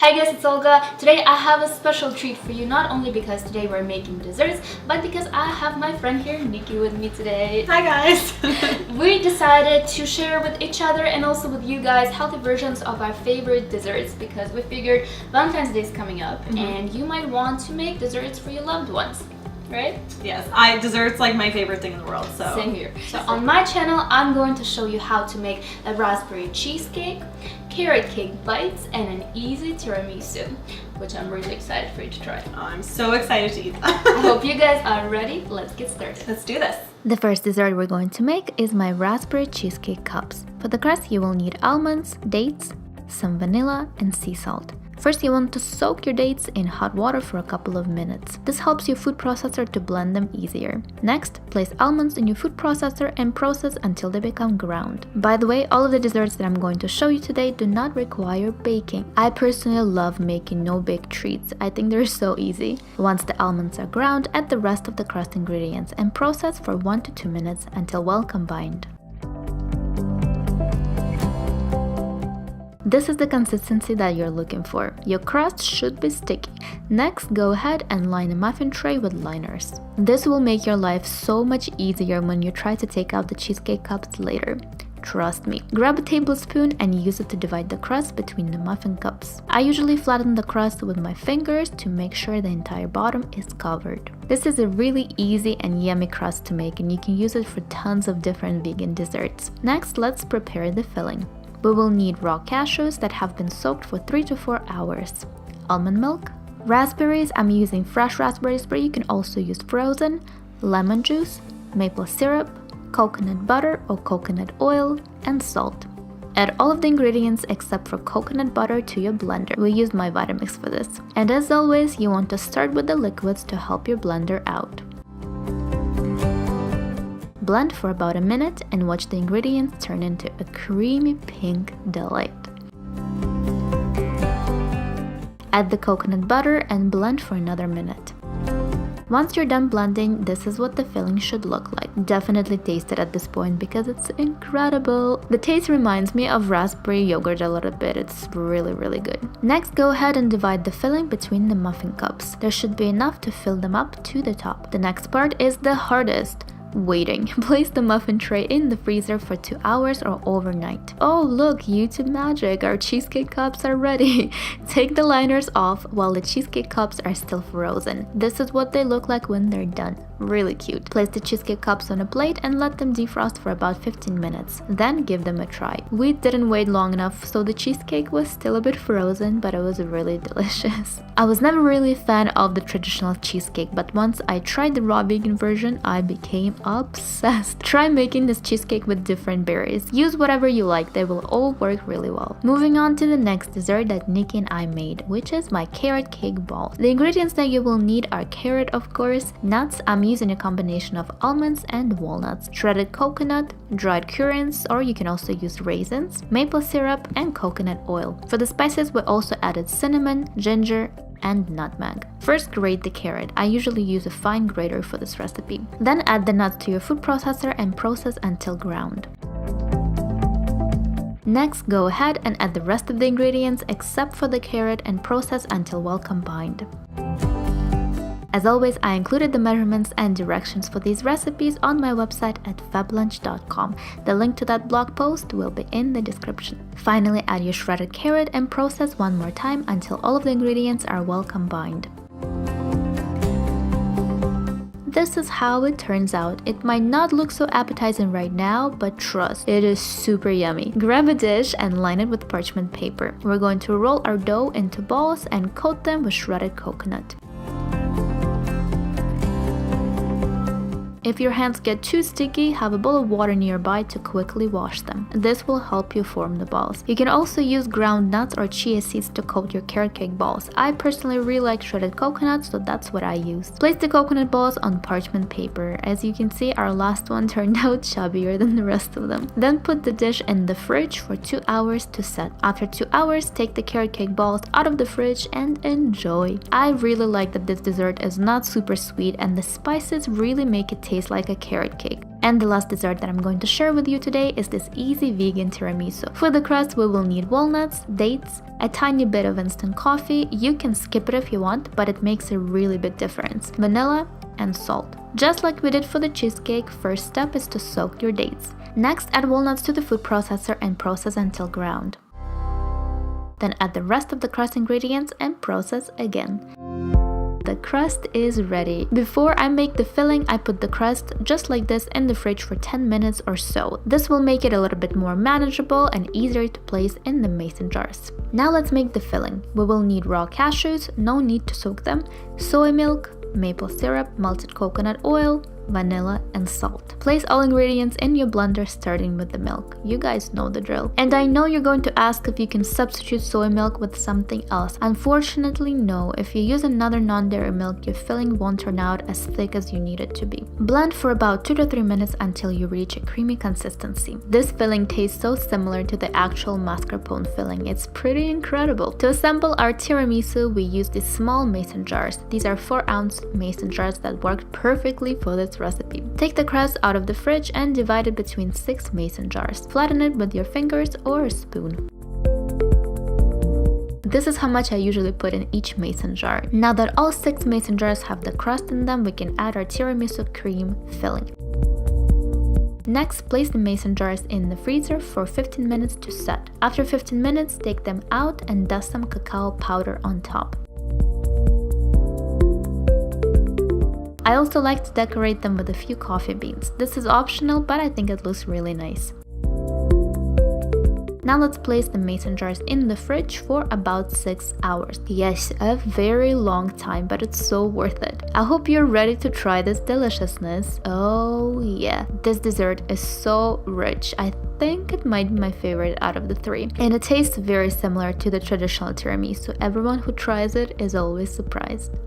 Hi guys, it's Olga. Today I have a special treat for you, not only because today we're making desserts, but because I have my friend here, Nikki, with me today. Hi guys! We decided to share with each other and also with you guys healthy versions of our favorite desserts because we figured Valentine's Day is coming up and you might want to make desserts for your loved ones. Right? Yes, dessert's like my favorite thing in the world, so. Same here. So on my channel, I'm going to show you how to make a raspberry cheesecake, carrot cake bites, and an easy tiramisu, which I'm really excited for you to try. Oh, I'm so excited to eat that. I hope you guys are ready. Let's get started. Let's do this. The first dessert we're going to make is my raspberry cheesecake cups. For the crust, you will need almonds, dates, some vanilla, and sea salt. First, you want to soak your dates in hot water for a couple of minutes. This helps your food processor to blend them easier. Next, place almonds in your food processor and process until they become ground. By the way, all of the desserts that I'm going to show you today do not require baking. I personally love making no-bake treats. I think they're so easy. Once the almonds are ground, add the rest of the crust ingredients and process for 1 to 2 minutes until well combined. This is the consistency that you're looking for. Your crust should be sticky. Next, go ahead and line a muffin tray with liners. This will make your life so much easier when you try to take out the cheesecake cups later. Trust me. Grab a tablespoon and use it to divide the crust between the muffin cups. I usually flatten the crust with my fingers to make sure the entire bottom is covered. This is a really easy and yummy crust to make, and you can use it for tons of different vegan desserts. Next, let's prepare the filling. We will need raw cashews that have been soaked for 3 to 4 hours, almond milk, raspberries, I'm using fresh raspberries but you can also use frozen, lemon juice, maple syrup, coconut butter or coconut oil, and salt. Add all of the ingredients except for coconut butter to your blender. We used my Vitamix for this. And as always, you want to start with the liquids to help your blender out. Blend for about a minute and watch the ingredients turn into a creamy pink delight. Add the coconut butter and blend for another minute. Once you're done blending, this is what the filling should look like. Definitely taste it at this point because it's incredible. The taste reminds me of raspberry yogurt a little bit. It's really good. Next, go ahead and divide the filling between the muffin cups. There should be enough to fill them up to the top. The next part is the hardest. Waiting. Place the muffin tray in the freezer for 2 hours or overnight. Oh look, YouTube magic, our cheesecake cups are ready. Take the liners off while the cheesecake cups are still frozen. This is what they look like when they're done. Really cute. Place the cheesecake cups on a plate and let them defrost for about 15 minutes. Then give them a try. We didn't wait long enough, so the cheesecake was still a bit frozen, but it was really delicious. I was never really a fan of the traditional cheesecake, but once I tried the raw vegan version, I became obsessed. Try making this cheesecake with different berries. Use whatever you like, they will all work really well. Moving on to the next dessert that Nikki and I made, which is my carrot cake balls. The ingredients that you will need are carrot, of course, nuts. I'm using a combination of almonds and walnuts, shredded coconut, dried currants, or you can also use raisins, maple syrup, and coconut oil. For the spices, we also added cinnamon, ginger, and nutmeg. First, grate the carrot. I usually use a fine grater for this recipe. Then add the nuts to your food processor and process until ground. Next, go ahead and add the rest of the ingredients except for the carrot and process until well combined. As always, I included the measurements and directions for these recipes on my website at fablunch.com. The link to that blog post will be in the description. Finally, add your shredded carrot and process one more time until all of the ingredients are well combined. This is how it turns out. It might not look so appetizing right now, but trust, it is super yummy. Grab a dish and line it with parchment paper. We're going to roll our dough into balls and coat them with shredded coconut. If your hands get too sticky, have a bowl of water nearby to quickly wash them. This will help you form the balls. You can also use ground nuts or chia seeds to coat your carrot cake balls. I personally really like shredded coconut, so that's what I use. Place the coconut balls on parchment paper. As you can see, our last one turned out chubbier than the rest of them. Then put the dish in the fridge for 2 hours to set. After 2 hours, take the carrot cake balls out of the fridge and enjoy. I really like that this dessert is not super sweet and the spices really make it taste taste like a carrot cake. And the last dessert that I'm going to share with you today is this easy vegan tiramisu. For the crust, we will need walnuts, dates, a tiny bit of instant coffee. You can skip it if you want, but it makes a really big difference. Vanilla and salt. Just like we did for the cheesecake, first step is to soak your dates. Next, add walnuts to the food processor and process until ground. Then add the rest of the crust ingredients and process again. The crust is ready. Before I make the filling, I put the crust just like this in the fridge for 10 minutes or so. This will make it a little bit more manageable and easier to place in the mason jars. Now let's make the filling. We will need raw cashews, no need to soak them, soy milk, maple syrup, melted coconut oil, vanilla, and salt. Place all ingredients in your blender starting with the milk. You guys know the drill. And I know you're going to ask if you can substitute soy milk with something else. Unfortunately, no. If you use another non-dairy milk, your filling won't turn out as thick as you need it to be. Blend for about 2 to 3 minutes until you reach a creamy consistency. This filling tastes so similar to the actual mascarpone filling. It's pretty incredible. To assemble our tiramisu, we use these small mason jars. These are 4-ounce mason jars that worked perfectly for this recipe. Take the crust out of the fridge and divide it between 6 mason jars. Flatten it with your fingers or a spoon. This is how much I usually put in each mason jar. Now that all 6 mason jars have the crust in them, we can add our tiramisu cream filling. Next, place the mason jars in the freezer for 15 minutes to set. After 15 minutes, take them out and dust some cacao powder on top. I also like to decorate them with a few coffee beans. This is optional, but I think it looks really nice. Now let's place the mason jars in the fridge for about 6 hours. Yes, a very long time, but it's so worth it. I hope you're ready to try this deliciousness. Oh yeah, this dessert is so rich. I think it might be my favorite out of the 3. And it tastes very similar to the traditional tiramisu. Everyone who tries it is always surprised.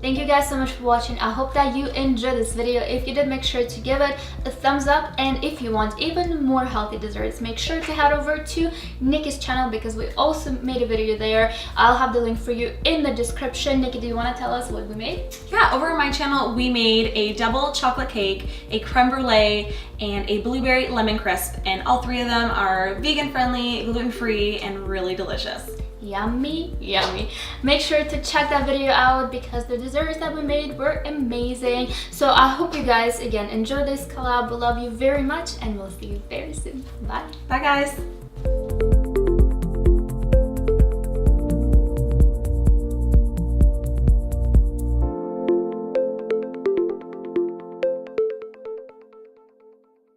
Thank you guys so much for watching. I hope that you enjoyed this video. If you did, make sure to give it a thumbs up, and if you want even more healthy desserts, make sure to head over to Nikki's channel because we also made a video there. I'll have the link for you in the description. Nikki, do you want to tell us what we made? Yeah, over on my channel, we made a double chocolate cake, a creme brulee, and a blueberry lemon crisp, and all 3 of them are vegan friendly, gluten-free, and really delicious. Yummy, yummy. Make sure to check that video out because the desserts that we made were amazing. So I hope you guys again enjoy this collab. We love you very much and we'll see you very soon. Bye. Bye guys.